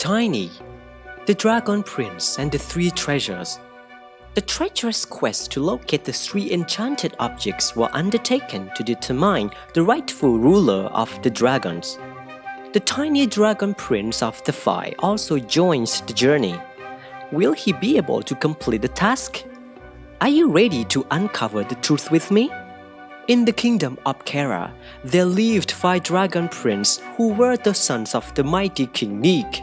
Tiny, the Dragon Prince and the Three Treasures. The treacherous quest to locate the three enchanted objects were undertaken to determine the rightful ruler of the dragons. The tiny Dragon Prince of the Five also joins the journey. Will he be able to complete the task? Are you ready to uncover the truth with me? In the kingdom of Kara, there lived 5 dragon princes who were the sons of the mighty King Nick.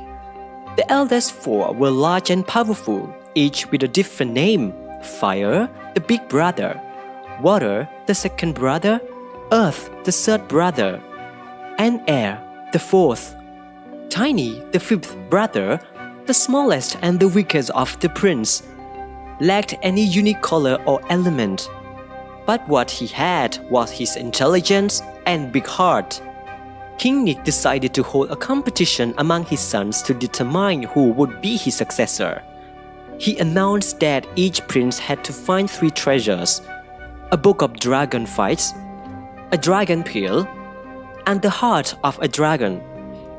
The eldest 4 were large and powerful, each with a different name: Fire, the big brother; Water, the second brother; Earth, the third brother; and Air, the fourth. Tiny, the 5th brother, the smallest and the weakest of the princes, lacked any unique color or element. But what he had was his intelligence and big heart. King Nick decided to hold a competition among his sons to determine who would be his successor. He announced that each prince had to find 3 treasures: a book of dragon fights, a dragon peel, and the heart of a dragon.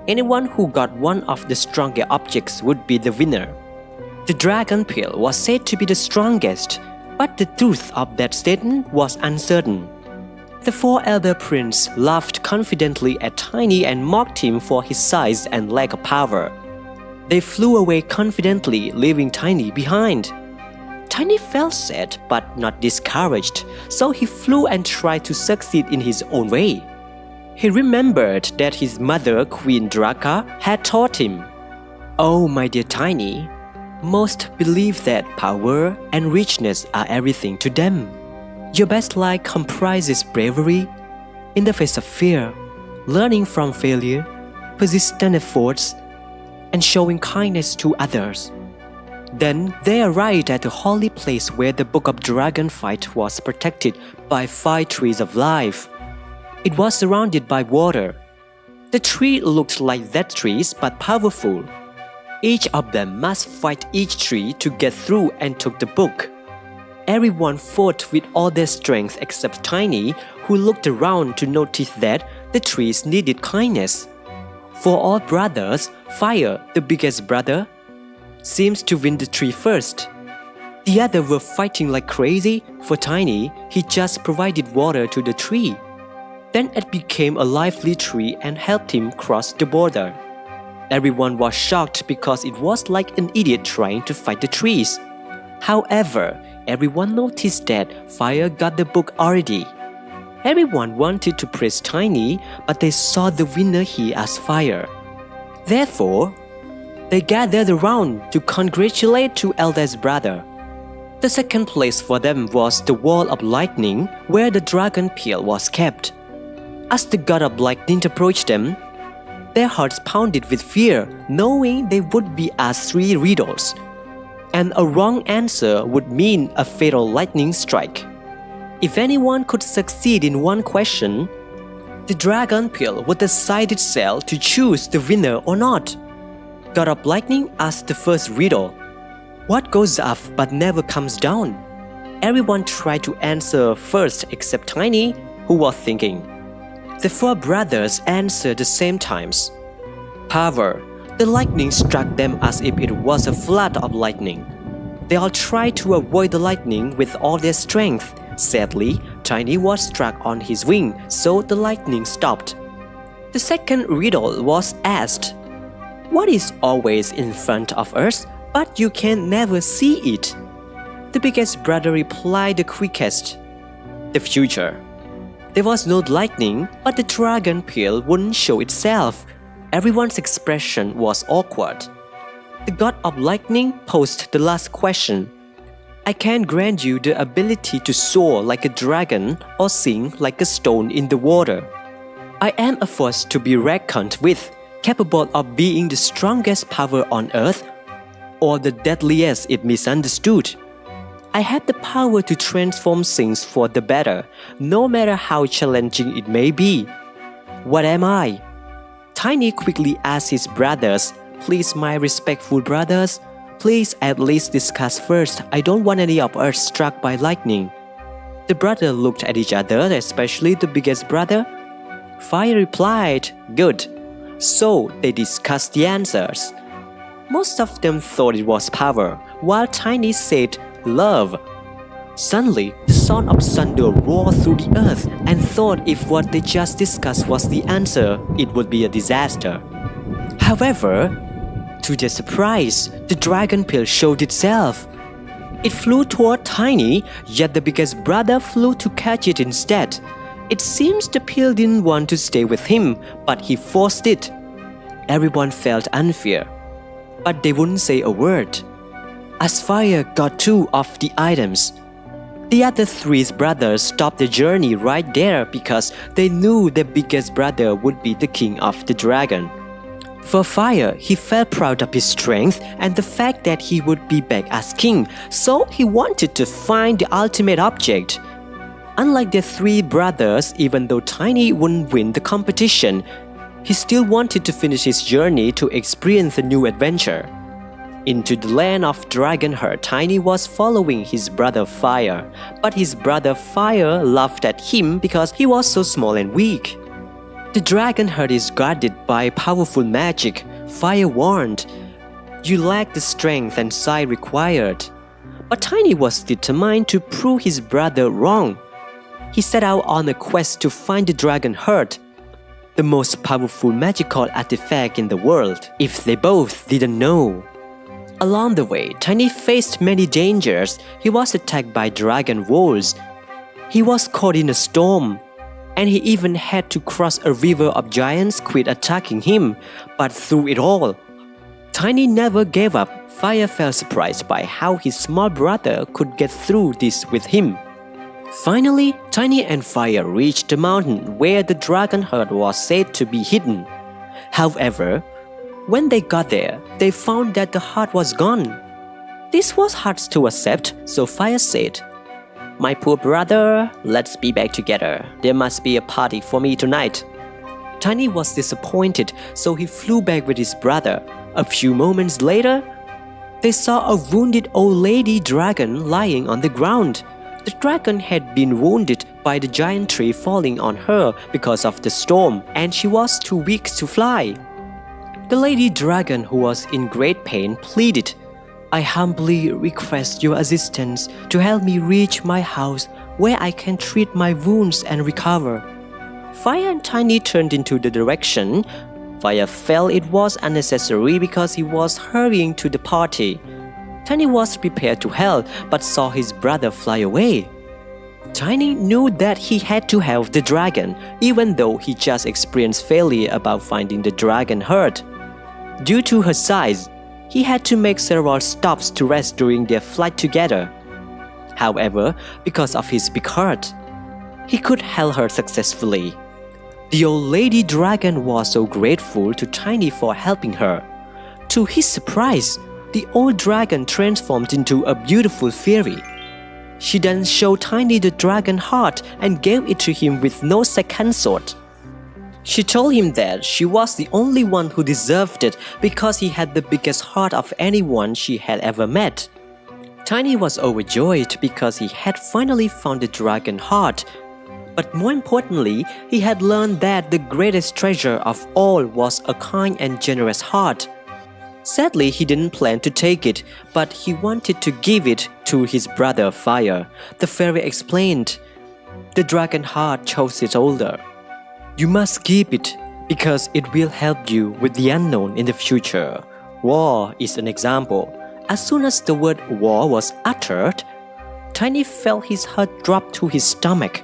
Anyone who got one of the stronger objects would be the winner. The dragon peel was said to be the strongest, but the truth of that statement was uncertain. The 4 elder princes laughed confidently at Tiny and mocked him for his size and lack of power. They flew away confidently, leaving Tiny behind. Tiny felt sad but not discouraged, so he flew and tried to succeed in his own way. He remembered that his mother, Queen Draka, had taught him, "Oh, my dear Tiny, most believe that power and richness are everything to them. Your best life comprises bravery in the face of fear, learning from failure, persistent efforts, and showing kindness to others." Then they arrived at the holy place where the Book of Dragon Fight was protected by 5 trees of life. It was surrounded by water. The tree looked like dead trees but powerful. Each of them must fight each tree to get through and took the book. Everyone fought with all their strength except Tiny, who looked around to notice that the trees needed kindness. For all brothers, Fire, the biggest brother, seems to win the tree first. The others were fighting like crazy. For Tiny, he just provided water to the tree. Then it became a lively tree and helped him cross the border. Everyone was shocked because it was like an idiot trying to fight the trees. However, everyone noticed that Fire got the book already. Everyone wanted to praise Tiny, but they saw the winner here as Fire. Therefore, they gathered around to congratulate to eldest brother. The second place for them was the Wall of Lightning, where the dragon peel was kept. As the god of lightning approached them, their hearts pounded with fear, knowing they would be asked 3 riddles, and a wrong answer would mean a fatal lightning strike. If anyone could succeed in one question, the dragon peel would decide itself to choose the winner or not. God of Lightning asked the first riddle: "What goes up but never comes down?" Everyone tried to answer first except Tiny, who was thinking. The 4 brothers answered the same times. "Power." The lightning struck them as if it was a flood of lightning. They all tried to avoid the lightning with all their strength. Sadly, Tiny was struck on his wing, so the lightning stopped. The second riddle was asked: "What is always in front of us, but you can never see it?" The biggest brother replied the quickest: "The future." There was no lightning, but the dragon peel wouldn't show itself. Everyone's expression was awkward. The god of lightning posed the last question: "I can grant you the ability to soar like a dragon or sing like a stone in the water. I am a force to be reckoned with, capable of being the strongest power on earth or the deadliest if misunderstood. I have the power to transform things for the better, no matter how challenging it may be. What am I?" Tiny quickly asked his brothers, "Please, my respectful brothers, please at least discuss first. I don't want any of us struck by lightning." The brothers looked at each other, especially the biggest brother. Fire replied, "Good." So they discussed the answers. Most of them thought it was power, while Tiny said love. Suddenly, the sound of thunder roared through the earth and thought if what they just discussed was the answer, it would be a disaster. However, to their surprise, the dragon pill showed itself. It flew toward Tiny, yet the biggest brother flew to catch it instead. It seems the pill didn't want to stay with him, but he forced it. Everyone felt unfair, but they wouldn't say a word. As Fire got 2 of the items, the other 3 brothers stopped the journey right there because they knew their biggest brother would be the king of the dragon. For Fire, he felt proud of his strength and the fact that he would be back as king, so he wanted to find the ultimate object. Unlike the 3 brothers, even though Tiny wouldn't win the competition, he still wanted to finish his journey to experience a new adventure. Into the land of Dragonheart, Tiny was following his brother Fire, but his brother Fire laughed at him because he was so small and weak. The Dragonheart is guarded by powerful magic. Fire warned, "You lack the strength and sight required." But Tiny was determined to prove his brother wrong. He set out on a quest to find the Dragonheart, the most powerful magical artifact in the world, if they both didn't know. Along the way, Tiny faced many dangers. He was attacked by dragon wolves. He was caught in a storm. And he even had to cross a river of giants quit attacking him. But through it all, Tiny never gave up. Fire felt surprised by how his small brother could get through this with him. Finally, Tiny and Fire reached the mountain where the Dragonheart was said to be hidden. However, when they got there, they found that the heart was gone. This was hard to accept, so Fire said, "My poor brother, let's be back together. There must be a party for me tonight." Tiny was disappointed, so he flew back with his brother. A few moments later, they saw a wounded old lady dragon lying on the ground. The dragon had been wounded by the giant tree falling on her because of the storm, and she was too weak to fly. The lady dragon, who was in great pain, pleaded, "I humbly request your assistance to help me reach my house where I can treat my wounds and recover." Fire and Tiny turned into the direction. Fire felt it was unnecessary because he was hurrying to the party. Tiny was prepared to help but saw his brother fly away. Tiny knew that he had to help the dragon, even though he just experienced failure about finding the Dragonheart. Due to her size, he had to make several stops to rest during their flight together. However, because of his big heart, he could help her successfully. The old lady dragon was so grateful to Tiny for helping her. To his surprise, the old dragon transformed into a beautiful fairy. She then showed Tiny the dragon heart and gave it to him with no second thought. She told him that she was the only one who deserved it because he had the biggest heart of anyone she had ever met. Tiny was overjoyed because he had finally found the dragon heart. But more importantly, he had learned that the greatest treasure of all was a kind and generous heart. Sadly, he didn't plan to take it, but he wanted to give it to his brother Fire. The fairy explained, "The dragon heart chose its older. You must keep it because it will help you with the unknown in the future." War is an example. As soon as the word war was uttered, Tiny felt his heart drop to his stomach.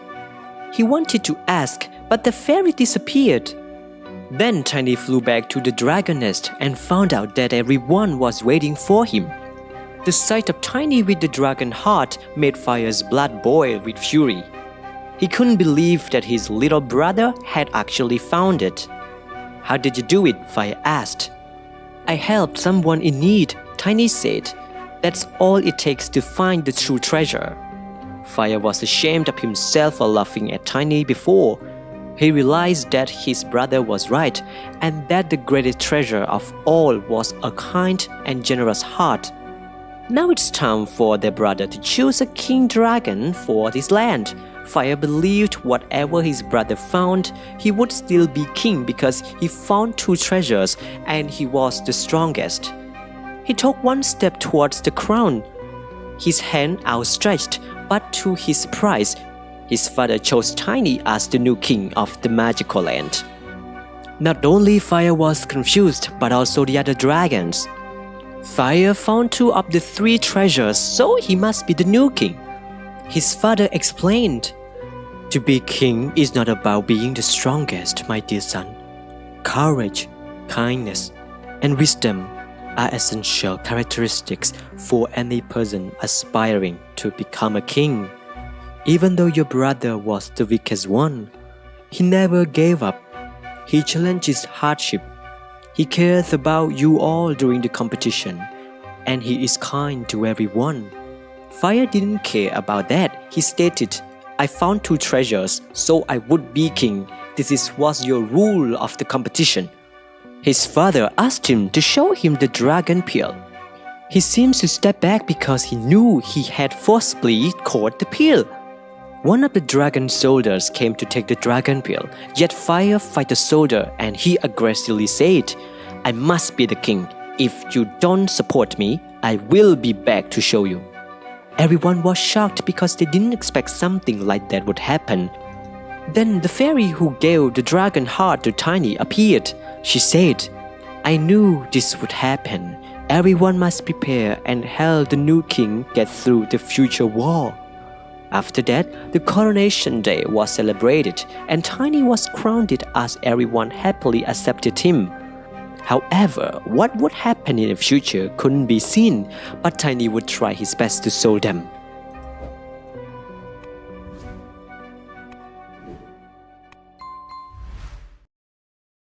He wanted to ask, but the fairy disappeared. Then Tiny flew back to the dragon nest and found out that everyone was waiting for him. The sight of Tiny with the dragon heart made Fire's blood boil with fury. He couldn't believe that his little brother had actually found it. "How did you do it?" Fire asked. "I helped someone in need," Tiny said. "That's all it takes to find the true treasure." Fire was ashamed of himself for laughing at Tiny before. He realized that his brother was right and that the greatest treasure of all was a kind and generous heart. Now it's time for their brother to choose a king dragon for this land. Fire believed whatever his brother found, he would still be king because he found two treasures and he was the strongest. He took one step towards the crown, his hand outstretched, but to his surprise, his father chose Tiny as the new king of the magical land. Not only Fire was confused, but also the other dragons. Fire found 2 of the 3 treasures, so he must be the new king. His father explained, "To be king is not about being the strongest, my dear son. Courage, kindness, and wisdom are essential characteristics for any person aspiring to become a king. Even though your brother was the weakest one, he never gave up. He challenges hardship. He cares about you all during the competition, and he is kind to everyone." Fire didn't care about that. He stated, "I found 2 treasures, so I would be king. This was your rule of the competition." His father asked him to show him the dragon peel. He seems to step back because he knew he had forcibly caught the peel. One of the dragon soldiers came to take the dragon peel, yet Fire fight the soldier and he aggressively said, "I must be the king. If you don't support me, I will be back to show you." Everyone was shocked because they didn't expect something like that would happen. Then the fairy who gave the dragon heart to Tiny appeared. She said, "I knew this would happen. Everyone must prepare and help the new king get through the future war." After that, the coronation day was celebrated and Tiny was crowned as everyone happily accepted him. However, what would happen in the future couldn't be seen, but Tiny would try his best to show them.